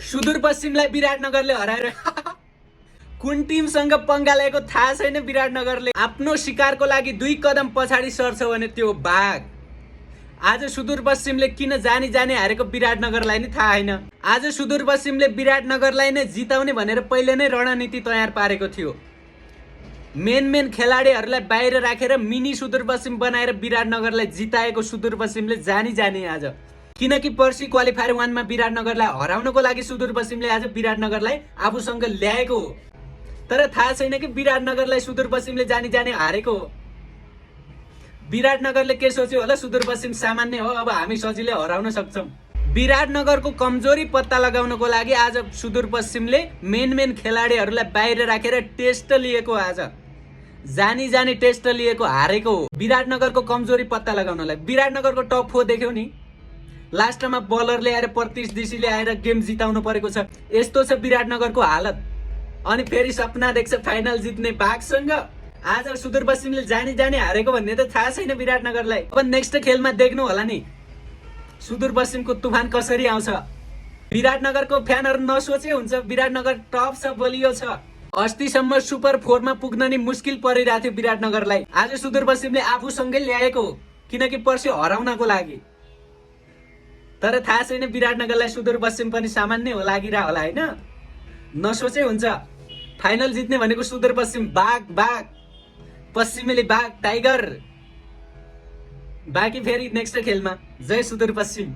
सुदूरपश्चिमलाई विराटनगरले हराएर कुन टिमसँग पंगा लिएको थाहा छैन। विराटनगरले आफ्नो शिकारको लागि 2 कदम पछाडि सर्छ भने त्यो बाघ। आज सुदूरपश्चिमले किन जानी जाने हारेको विराटनगरलाई नै थाहा छैन। आज सुदूरपश्चिमले विराटनगरलाई नै जिताउने भनेर पहिले नै रणनीति तयार पारेको थियो। मेन खेलाडीहरूलाई बाहिर राखेर मिनी सुदूरपश्चिम बनाएर विराटनगरलाई जिताएको सुदूरपश्चिमले जानी जाने आज। किनकि पर्सि क्वालिफायर 1 मा विराटनगरलाई हराउनको लागि सुदूरपश्चिमले आज विराटनगरलाई आफूसँग ल्याएको हो। तर थाहा छैन कि विराटनगरलाई सुदूरपश्चिमले जानी जाने हारेको हो। विराटनगरले के सोच्यो होला, सुदूरपश्चिम सामान्य हो, अब हामी सजिलै हराउन सक्छौं। विराटनगरको कमजोरी पत्ता लगाउनको लागि आज सुदूरपश्चिमले मेन खेलाडीहरूलाई बाहिर राखेर टेस्ट लिएको, आज जानी जाने टेस्ट लिएको हारेको हो। विराटनगरको कमजोरी पत्ता लगाउनलाई विराटनगरको टप 4 देख्यौ नि, लास्टमा बलरले आएर 35 डिसीले आएर गेम जिताउनु परेको छ। यस्तो छ विराटनगरको हालत। अनि फेरि सपना देख्छ फाइनल जित्ने बाघसँग। आज सुदूरपश्चिमले जानी जाने हारेको भन्ने त थाहा छैन विराटनगरलाई। अब नेक्स्ट खेलमा देख्नु होला नि सुदूरपश्चिमको तुफान कसरी आउँछ। विराटनगरको फ्यानहरु नसोचे हुन्छ, विराटनगर टप छ, बलियो छ। अस्तिसम्म सुपर 4 मा पुग्न नि मुस्किल परिरहेको थियो विराटनगरलाई। आज सुदूरपश्चिमले आफूसँगै ल्याएको हो, किनकि पर्सि हराउनको लागि। तर थाहा छैन विराटनगरलाई सुदूरपश्चिम पनि सामान्य हो लागिरा होला हैन। नसोचे हुन्छ फाइनल जित्ने भनेको सुदूरपश्चिम। बाघ पश्चिमेली बाघ टाइगर। बाँकी फेरि नेक्स्ट खेलमा जय सुदूरपश्चिम।